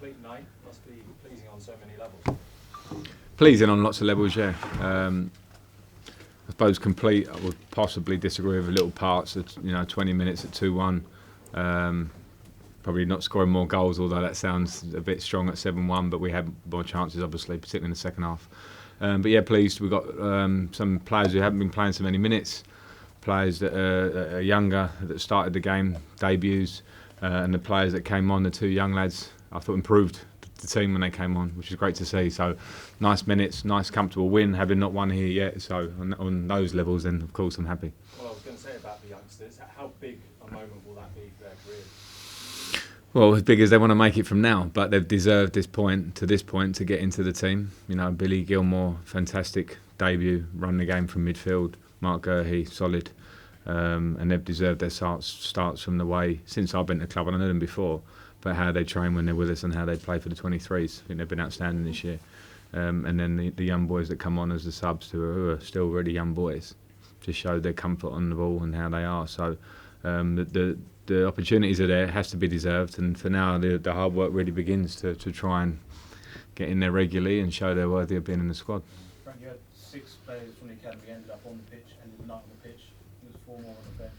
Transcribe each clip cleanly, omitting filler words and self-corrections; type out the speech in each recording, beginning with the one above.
complete night. Must be pleasing on so many levels. Pleasing on lots of levels, yeah. I suppose complete, I would possibly disagree with little parts. 20 minutes at 2-1. Probably not scoring more goals, although that sounds a bit strong at 7-1, but we had more chances, obviously, particularly in the second half. But yeah, pleased. We've got some players who haven't been playing so many minutes, players that are younger, that started the game, debuts, and the players that came on, the two young lads, I thought improved the team when they came on, which is great to see. So nice minutes, nice comfortable win, having not won here yet. So on those levels, then of course I'm happy. Well, I was going to say about the youngsters, how big a moment will that be for their careers? Well, as big as they want to make it from now, but they've deserved this point to get into the team. You know, Billy Gilmore, fantastic debut, run the game from midfield. Mark Gurhey, solid, and they've deserved their starts from the way since I've been to the club. And I know them before, but how they train when they're with us and how they play for the 23s. I think they've been outstanding this year. And then the young boys that come on as the subs, who are still really young boys, just show their comfort on the ball and how they are. So the opportunities are there, it has to be deserved, and for now the hard work really begins to try and get in there regularly and show they're worthy of being in the squad. Frank, you had 6 players from the academy ended up on the pitch, ended the night on the pitch. There was 4 more on the bench.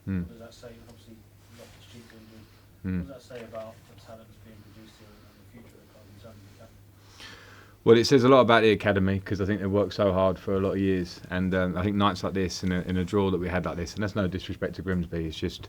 What does that say? Obviously, Loftus Cheek injured. What does that say about the talent that's being produced here and the future of the club in terms of the academy? Well, it says a lot about the academy because I think they've worked so hard for a lot of years, and I think nights like this, in a draw that we had like this, and that's no disrespect to Grimsby, it's just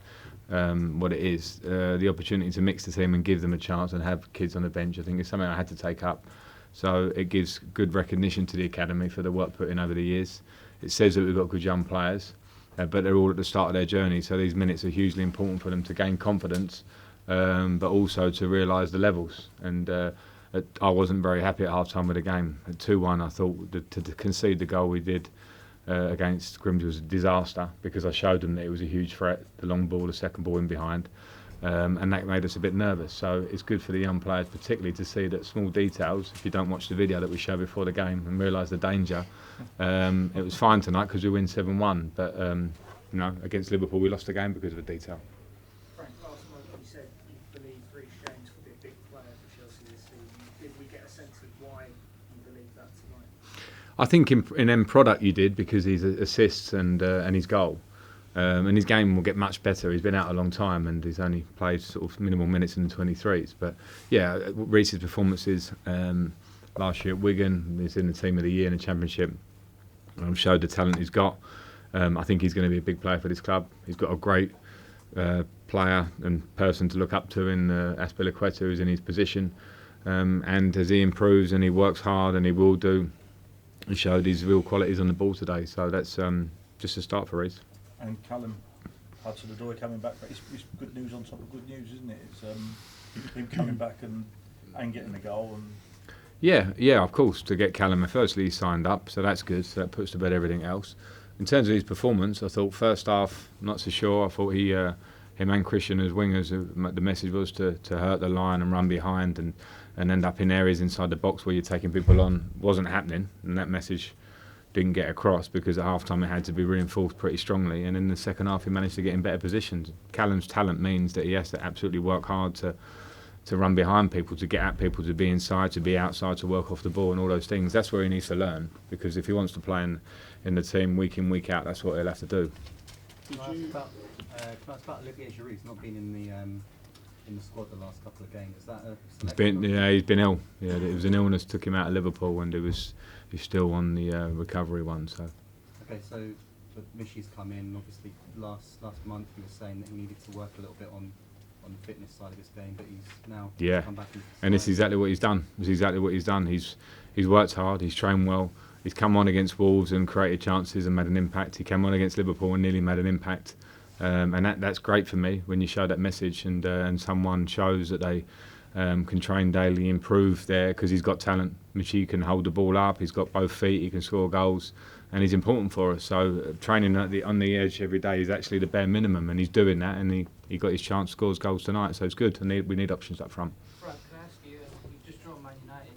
what it is. The opportunity to mix the team and give them a chance and have kids on the bench, I think, is something I had to take up. So it gives good recognition to the academy for the work put in over the years. It says that we've got good young players, but they're all at the start of their journey, so these minutes are hugely important for them to gain confidence, but also to realise the levels. And I wasn't very happy at half time with the game. At 2-1, I thought to concede the goal we did against Grimsby was a disaster because I showed them that it was a huge threat, the long ball, the second ball in behind, and that made us a bit nervous. So it's good for the young players, particularly to see that small details, if you don't watch the video that we showed before the game and realise the danger. It was fine tonight because we win 7-1, but against Liverpool we lost the game because of a detail. Frank, last month you said you believe Reece James could be a big player for Chelsea this season. Did we get a sense of why you believe that tonight? I think in end product you did, because his assists and his goal. And his game will get much better. He's been out a long time and he's only played sort of minimal minutes in the 23s. But yeah, Reece's performances last year at Wigan, he's in the team of the year in the Championship, showed the talent he's got. I think he's going to be a big player for this club. He's got a great player and person to look up to in Azpilicueta, who's in his position. And as he improves and he works hard, and he will do, he showed his real qualities on the ball today. So that's just a start for Reece. And Callum Hudson-Odoi coming back, it's good news on top of good news, isn't it? It's him coming back and getting the goal. And yeah, of course, to get Callum. Firstly, he signed up, so that's good. So that puts to bed everything else. In terms of his performance, I thought first half, not so sure. I thought him and Christian as wingers, the message was to hurt the line and run behind and end up in areas inside the box where you're taking people on. Wasn't happening, and that message didn't get across because at half time it had to be reinforced pretty strongly, and in the second half he managed to get in better positions. Callum's talent means that he has to absolutely work hard to run behind people, to get at people, to be inside, to be outside, to work off the ball and all those things. That's where he needs to learn, because if he wants to play in the team week in, week out, that's what he'll have to do. Can I ask about Olivier Giroud's not been in the squad the last couple of games? Is that a selection? He's been ill. Yeah, it was an illness took him out of Liverpool, and he's still on the recovery one. So. Okay, so Mishy's come in. Obviously, last month he was saying that he needed to work a little bit on the fitness side of his game, but he's now come back. And it's exactly what he's done. He's worked hard. He's trained well. He's come on against Wolves and created chances and made an impact. He came on against Liverpool and nearly made an impact. And that's great for me when you show that message and someone shows that they can train daily, improve there, because he's got talent. Mishy can hold the ball up, he's got both feet, he can score goals, and he's important for us. So training on the edge every day is actually the bare minimum, and he's doing that, and he got his chance, scores goals tonight, so it's good, and we need options up front. Frank, can I ask you, you've just drawn Man United.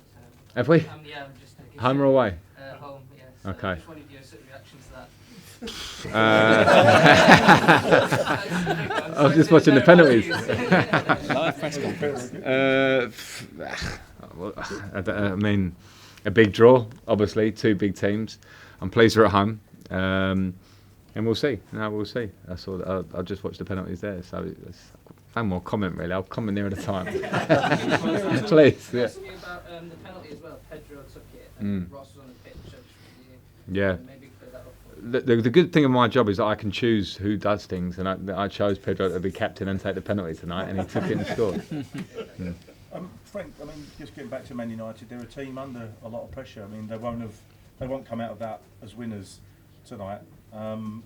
Have we? Yeah, I'm just home or away? Home, yes. Okay. Just wanted your sort of reaction to that. I was just watching the penalties. Live press conference. I mean, a big draw, obviously, 2 big teams. I'm pleased we're at home, and we'll see. No, we'll see. I saw that. I just watched the penalties there, so it's no more comment really. I'll comment near at a time. Please. Yeah. Ask me about the penalty as well. Pedro took it, and Ross was on the pitch. So Yeah. maybe clear that up. The good thing of my job is that I can choose who does things, and I chose Pedro to be captain and take the penalty tonight, and he took it and scored. Frank, I mean, just getting back to Man United, they're a team under a lot of pressure. I mean, they won't come out of that as winners tonight. And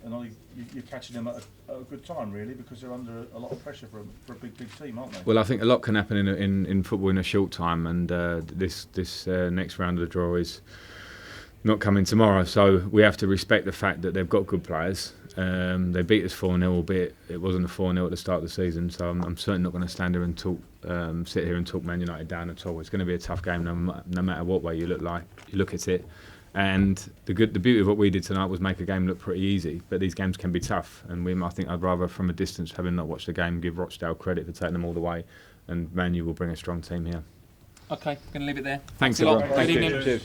you're catching them at a good time, really, because they're under a lot of pressure for a big team, aren't they? Well, I think a lot can happen in football in a short time, and this next round of the draw is not coming tomorrow, so we have to respect the fact that they've got good players. They beat us 4-0, albeit it wasn't a 4-0 at the start of the season, so I'm certainly not going to stand here and sit here and talk Man United down at all. It's going to be a tough game no matter what way you look at it. And the beauty of what we did tonight was make a game look pretty easy, but these games can be tough, and I think I'd rather from a distance, having not watched the game, give Rochdale credit for taking them all the way, and Man U will bring a strong team here. Okay, going to leave it there. Thanks a lot. everyone. Good Thank you. evening. Cheers.